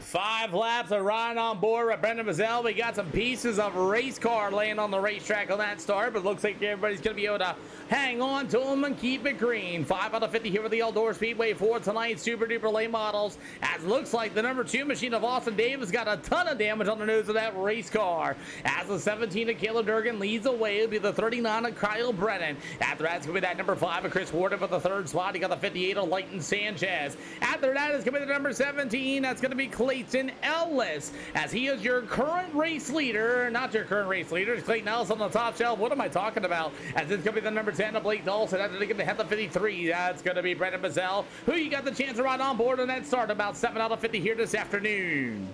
5 laps of riding on board with Brendan Mazzell. We got some pieces of race car laying on the racetrack on that start, but looks like everybody's going to be able to hang on to them and keep it green. 5 out of 50 here with the Eldora Speedway for tonight's Super Duper late models. As it looks like the number 2 machine of Austin Davis got a ton of damage on the nose of that race car. As the 17 of Caleb Durgan leads the way, it'll be the 39 of Kyle Brennan. After that's going to be that number 5 of Chris Warden for the 3rd spot. He got the 58 of Leighton Sanchez. After that is going to be the number 17. That's going to be Clayton Ellis, as he is your current race leader. Not your current race leader. It's Clayton Ellis on the top shelf. What am I talking about? As it's going to be the number 10 of Blake Dawson. After they get to head the 53, that's going to be Brendan Mazzell, who you got the chance to ride on board on that start. About 7 out of 50 here this afternoon.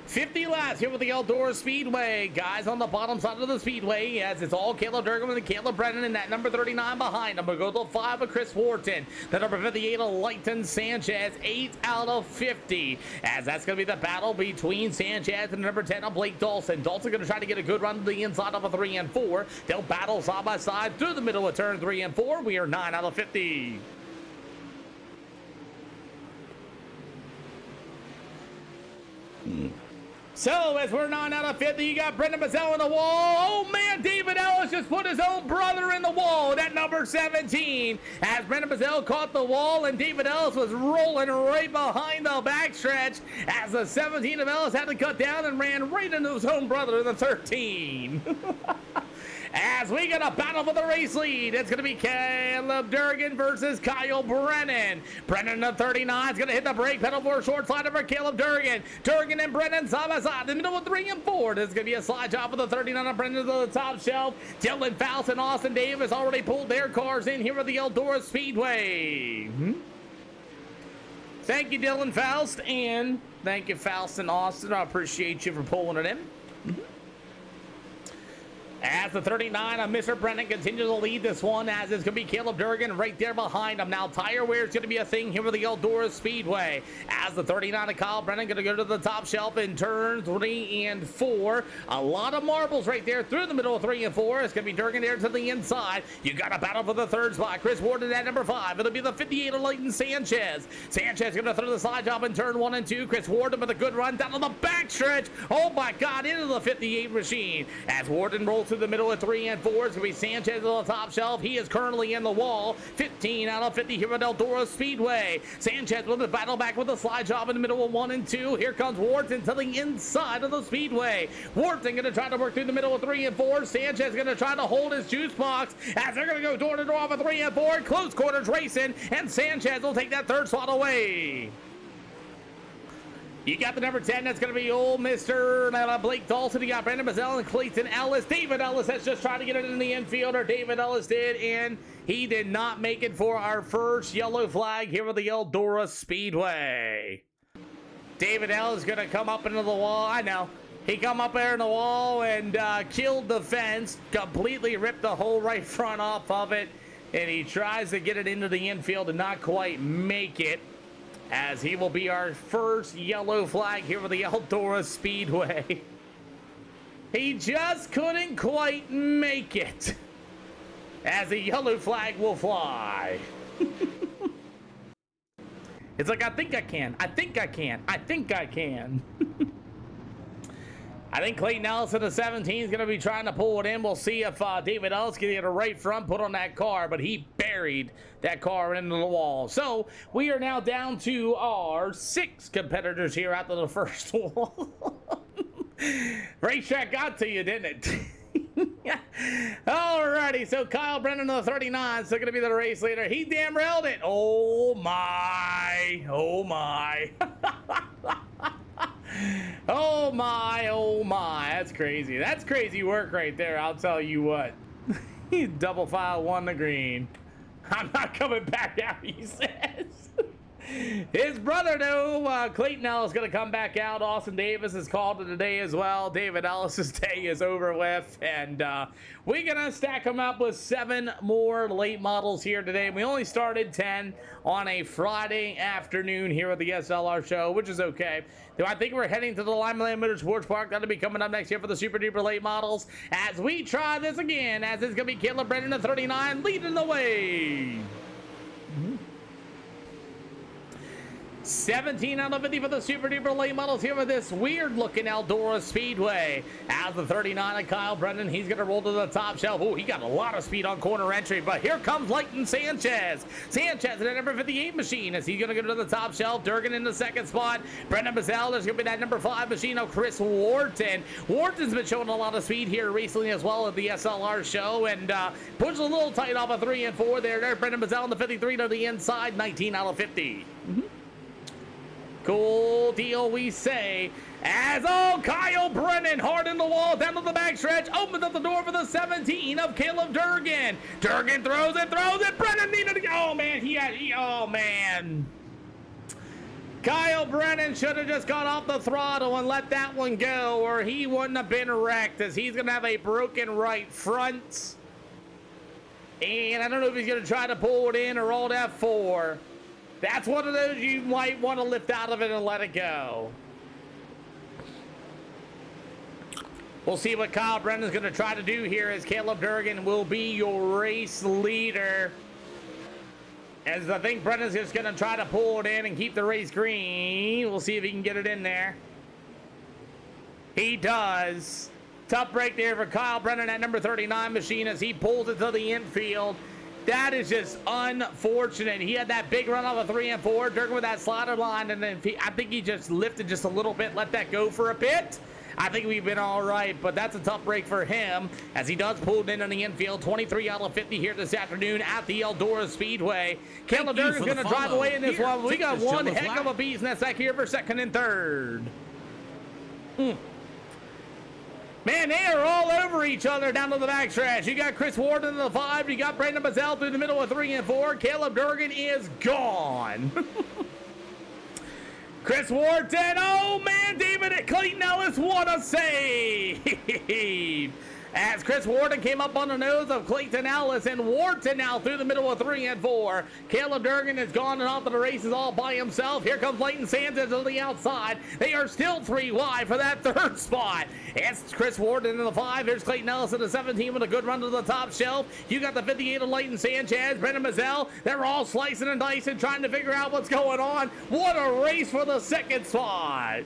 50 laps here with the Eldora Speedway. Guys on the bottom side of the speedway, as it's all Caleb Durgan and Caleb Brennan, and that number 39 behind him. We'll go to 5 of Chris Wharton. The number 58 of Leighton Sanchez, 8 out of 50. As that's going to be the battle between Sanchez and number 10 of Blake Dawson. Dawson going to try to get a good run to the inside of a 3 and 4. They'll battle side by side through the middle of turn 3 and 4. We are 9 out of 50. So, as we're 9 out of 50, you got Brendan Mazzell in the wall. Oh, man, David Ellis just put his own brother in the wall. That number 17. As Brendan Mazzell caught the wall, and David Ellis was rolling right behind the backstretch, as the 17 of Ellis had to cut down and ran right into his own brother in the 13. As we get a battle for the race lead, it's going to be Caleb Durgan versus Kyle Brennan. Brennan, the 39, is going to hit the brake pedal for a short slide over Caleb Durgan. Durgan and Brennan side by side. In the middle of 3 and 4. This is going to be a slide job for the 39 of Brennan to the top shelf. Dylan Faust and Austin Davis already pulled their cars in here at the Eldora Speedway. Thank you, Dylan Faust, and thank you, Faust and Austin. I appreciate you for pulling it in. As the 39 of Mr. Brennan continues to lead this one, as it's going to be Caleb Durgan right there behind him. Now, tire wear is going to be a thing here with the Eldora Speedway. As the 39 of Kyle Brennan going to go to the top shelf in turn 3 and 4. A lot of marbles right there through the middle of 3 and 4. It's going to be Durgan there to the inside. You got a battle for the 3rd spot. Chris Warden at number 5. It'll be the 58 of Leighton Sanchez. Sanchez going to throw the slide job in turn 1 and 2. Chris Warden with a good run down on the backstretch. Oh, my God, into the 58 machine. As Warden rolls through the middle of 3 and 4, it's going to be Sanchez on the top shelf. He is currently in the wall. 15 out of 50 here at Eldora Speedway. Sanchez with the battle back with a slide job in the middle of 1 and 2. Here comes Wharton to the inside of the speedway. Wharton going to try to work through the middle of 3 and 4. Sanchez going to try to hold his juice box as they're going to go door to door for 3 and 4. Close quarters racing, and Sanchez will take that 3rd spot away. You got the number 10, that's going to be old Mr. Blake Dawson. You got Brendan Mazzell and Clayton Ellis. David Ellis has just tried to get it in the infield, or David Ellis did, and he did not make it for our first yellow flag here with the Eldora Speedway. David Ellis is going to come up into the wall. I know. He come up there in the wall and killed the fence, completely ripped the whole right front off of it, and he tries to get it into the infield and not quite make it, as he will be our first yellow flag here with the Eldora Speedway. He just couldn't quite make it, as the yellow flag will fly. It's like, I think I can. I think I can. I think I can. I think Clayton Ellis at the 17 is going to be trying to pull it in. We'll see if David Ellis can get a right front put on that car, but he buried that car into the wall. So we are now down to our 6 competitors here after the first one. Racetrack got to you, didn't it? Alrighty, so Kyle Brennan of the 39 is still going to be the race leader. He damn railed it. Oh my. Oh my. Oh my, oh my. That's crazy. That's crazy work right there, I'll tell you what. He double file won the green. I'm not coming back out, he says. His brother, though, Clayton Ellis, is going to come back out. Austin Davis is called to today as well. David Ellis's day is over with, and we're going to stack them up with 7 more late models here today. We only started 10 on a Friday afternoon here at the SLR show, which is okay. So I think we're heading to the Limelight Motorsports Park. That'll be coming up next year for the Super Duper late models as we try this again, as it's going to be Caleb Brennan at 39 leading the way. 17 out of 50 for the super duper late models here with this weird looking Eldora Speedway. As the 39 of Kyle Brennan, he's going to roll to the top shelf. Oh, he got a lot of speed on corner entry, but here comes Leighton Sanchez. Sanchez in that number 58 machine as he's going to go to the top shelf. Durgan in the second spot. Brendan Mazzell, there's going to be that number 5 machine of Chris Wharton. Wharton's been showing a lot of speed here recently as well at the SLR show and pushed a little tight off of 3 and 4 there. There's Brendan Mazzell in the 53 to the inside, 19 out of 50. Cool deal, we say, as Kyle Brennan hard in the wall, down to the backstretch, opens up the door for the 17 of Caleb Durgan. Durgan throws it, Brennan needed to go. Oh man, oh man. Kyle Brennan should have just got off the throttle and let that one go, or he wouldn't have been wrecked, as he's going to have a broken right front. And I don't know if he's going to try to pull it in or alt F4. That's one of those you might want to lift out of it and let it go. We'll see what Kyle Brennan's going to try to do here, as Caleb Durgan will be your race leader. As I think Brennan's just going to try to pull it in and keep the race green. We'll see if he can get it in there. He does. Tough break there for Kyle Brennan at number 39 machine as he pulls it to the infield. That is just unfortunate. He had that big run off of 3 and 4. Durgan with that slider line, and then I think he just lifted just a little bit, let that go for a bit. I think we've been all right, but that's a tough break for him as he does pull it in the infield. 23 out of 50 here this afternoon at the Eldora Speedway. Caleb Durgan's going to drive away in this one. We got one heck of a beast nest back here for second and third. Man, they are all over each other down to the backstretch. You got Chris Wharton in the 5. You got Brandon Mazzell through the middle of 3 and 4. Caleb Durgan is gone. Chris Wharton. Oh, man, David at Clayton Ellis. What a save. As Chris Wharton came up on the nose of Clayton Ellis, and Wharton now through the middle of 3 and 4. Caleb Durgan is gone and off to the races all by himself. Here comes Leighton Sanchez on the outside. They are still 3 wide for that third spot. It's Chris Wharton in the 5. Here's Clayton Ellis in the 17 with a good run to the top shelf. You got the 58 of Leighton Sanchez, Brendan Mazzell. They're all slicing and dicing, trying to figure out what's going on. What a race for the second spot.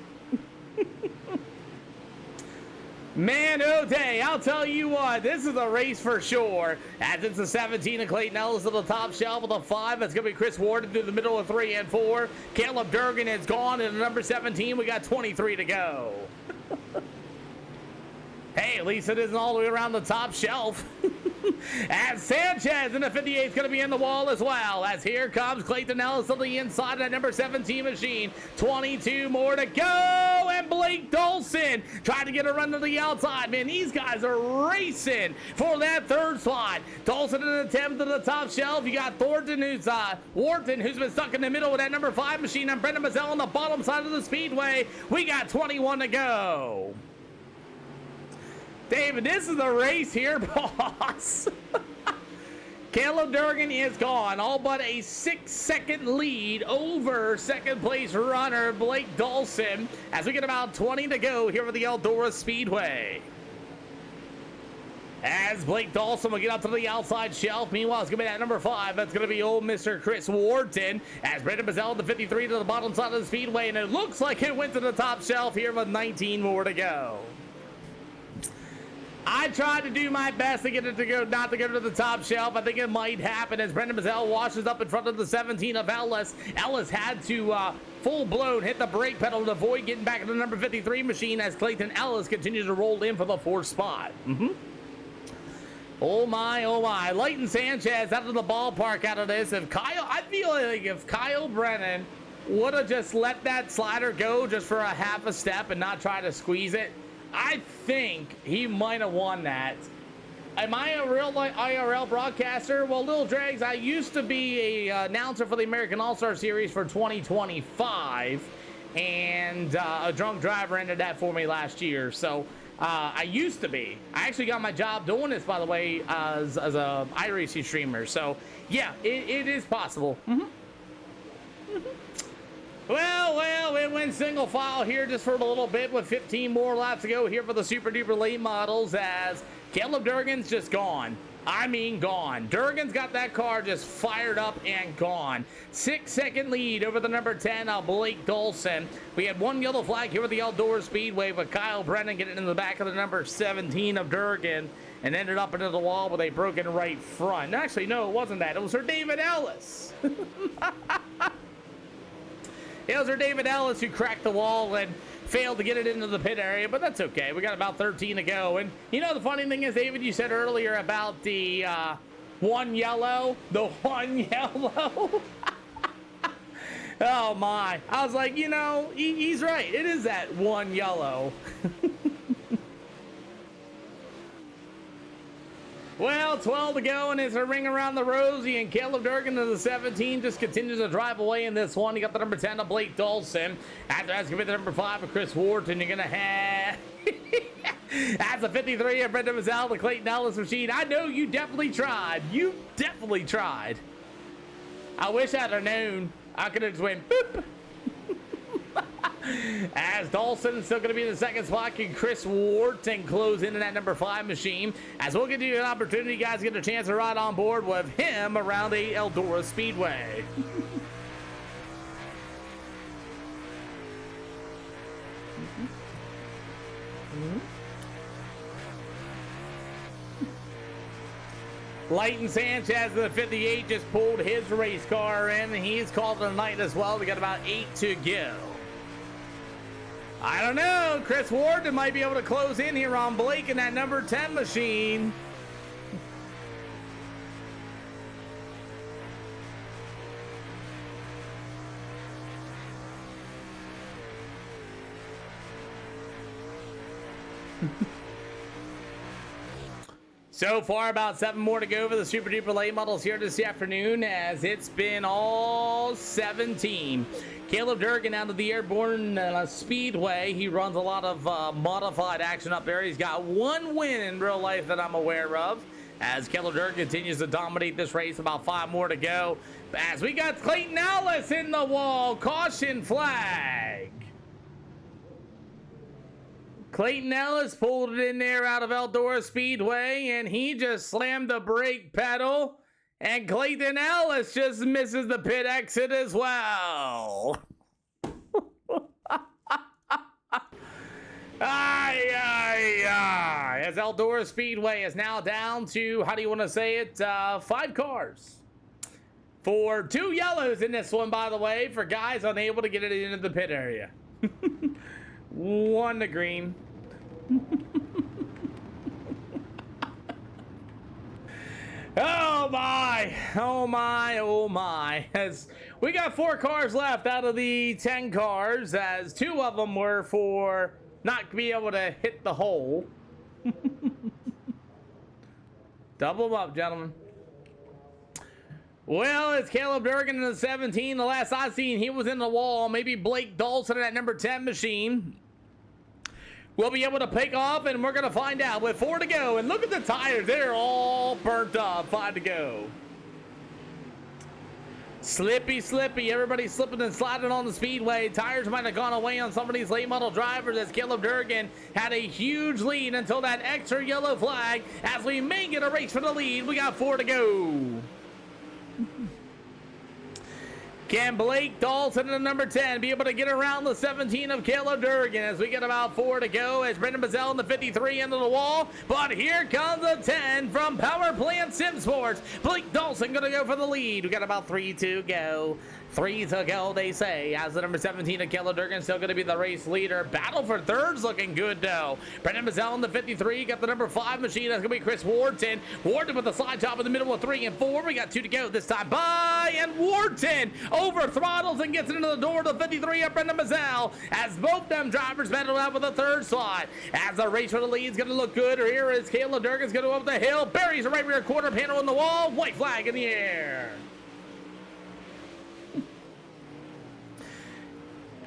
Man, oh day, I'll tell you what, this is a race for sure. As it's the 17 of Clayton Ellis at the top shelf with a 5. That's going to be Chris Wharton through the middle of 3 and 4. Caleb Durgan is gone in the number 17. We got 23 to go. Hey, at least it isn't all the way around the top shelf. As Sanchez in the 58 is going to be in the wall as well. As here comes Clayton Ellis on the inside of that number 17 machine. 22 more to go. And Blake Dolson trying to get a run to the outside. Man, these guys are racing for that third slot. Dolson in an attempt to the top shelf. You got Wharton, who's been stuck in the middle with that number 5 machine. And Brendan Mazzell on the bottom side of the speedway. We got 21 to go. David, this is a race here, boss. Caleb Durgan is gone, all but a 6-second lead over second place runner Blake Dolson as we get about 20 to go here for the Eldora Speedway. As Blake Dolson will get up to the outside shelf. Meanwhile, it's going to be that number 5. That's going to be old Mr. Chris Wharton. As Brendan Mazzell in the 53 to the bottom side of the speedway. And it looks like it went to the top shelf here with 19 more to go. I tried to do my best to get it to go, not to go to the top shelf. I think it might happen as Brendan Mazzell washes up in front of the 17 of Ellis. Ellis had to full-blown hit the brake pedal to avoid getting back in the number 53 machine as Clayton Ellis continues to roll in for the 4th spot. Oh my, oh my. Leighton Sanchez out of the ballpark out of this. I feel like if Kyle Brennan would have just let that slider go just for a half a step and not try to squeeze it, I think he might have won that. Am I a real IRL broadcaster? Well, Lil Drags, I used to be a announcer for the American All-Star Series for 2025, and a drunk driver ended that for me last year. So I used to be. I actually got my job doing this, by the way, as a iRacing streamer. So yeah, it is possible. Well, it went single file here just for a little bit with 15 more laps to go here for the super duper late models as Caleb Durgan's just gone. I mean gone. Durgan's got that car just fired up and gone. 6-second lead over the number 10, Blake Dawson. We had one yellow flag here with the Eldora Speedway, but Kyle Brennan getting in the back of the number 17 of Durgan and ended up into the wall with a broken right front. Actually, no, it wasn't that. It was Sir David Ellis. It was Sir David Ellis who cracked the wall and failed to get it into the pit area, but that's okay. We got about 13 to go. And you know, the funny thing is, David, you said earlier about the one yellow. The one yellow. Oh, my. I was like, you know, he's right. It is that one yellow. Well, 12 to go, and it's a ring around the rosy, and Caleb Durgan of the 17 just continues to drive away in this one. You got the number 10 of Blake Dawson. After that's going to be the number 5 of Chris Wharton. You're going to have... That's a 53 of Brendan Mazzell, the Clayton Ellis machine. I know you definitely tried. You definitely tried. I wish I'd have known. I could have just went, boop. As Dawson is still going to be in the second spot, can Chris Wharton close into that number 5 machine? As we'll give you an opportunity, you guys get a chance to ride on board with him around the Eldora Speedway. Leighton Sanchez, the 58, just pulled his race car in. He's called it a night as well. We got about 8 to go. I don't know. Chris Wharton might be able to close in here on Blake in that number 10 machine. So far, about 7 more to go for the Super Duper late models here this afternoon, as it's been all 17. Caleb Durgan out of the Airborne Speedway. He runs a lot of modified action up there. He's got 1 win in real life that I'm aware of, as Caleb Durgan continues to dominate this race. About 5 more to go, as we got Clayton Ellis in the wall. Caution flag. Clayton Ellis pulled it in there out of Eldora Speedway, and he just slammed the brake pedal, and Clayton Ellis just misses the pit exit as well. As Eldora Speedway is now down to, how do you want to say it, 5 cars. For 2 yellows in this one, by the way, for guys unable to get it into the pit area. 1 to green. Oh my, oh my, oh my. As we got 4 cars left out of the 10 cars, as 2 of them were for not to be able to hit the hole. Double them up, gentlemen. Well, it's Caleb Durgan in the 17. The last I seen, he was in the wall. Maybe Blake Dawson in that number 10 machine will be able to pick off, and we're going to find out with 4 to go. And look at the tires. They're all burnt up. 5 to go. Slippy, slippy. Everybody's slipping and sliding on the speedway. Tires might have gone away on some of these late model drivers, as Caleb Durgan had a huge lead until that extra yellow flag. As we may get a race for the lead, we got 4 to go. Can Blake Dawson in the number 10 be able to get around the 17 of Caleb Durgan, as we get about 4 to go, as Brendan Mazzell in the 53 into the wall? But here comes a 10 from Power Plant Sim Sports. Blake Dawson going to go for the lead. We got about 3 to go. 3 to go, they say, as the number 17 of Caleb Durgan still going to be the race leader. Battle for third's looking good, though. Brendan Mazzell in the 53, got the number 5 machine. That's going to be Chris Wharton. Wharton with the slide job in the middle of 3 and 4. We got 2 to go this time. And Wharton over throttles and gets into the door to the 53 of Brendan Mazzell, as both them drivers battle out with the 3rd slot. As the race for the lead is going to look good. Here is Caleb Durgan's going to go up the hill. Buries the right rear quarter panel in the wall. White flag in the air.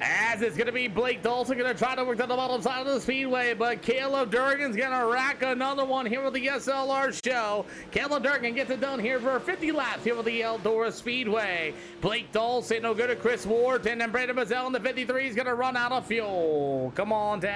As it's going to be Blake Dawson going to try to work to the bottom side of the speedway, but Caleb Durgan's going to rack another one here with the SLR show. Caleb Durgan gets it done here for 50 laps here with the Eldora Speedway. Blake Dawson will go to Chris Wharton, and Brendan Mazzell in the 53 is going to run out of fuel. Come on down.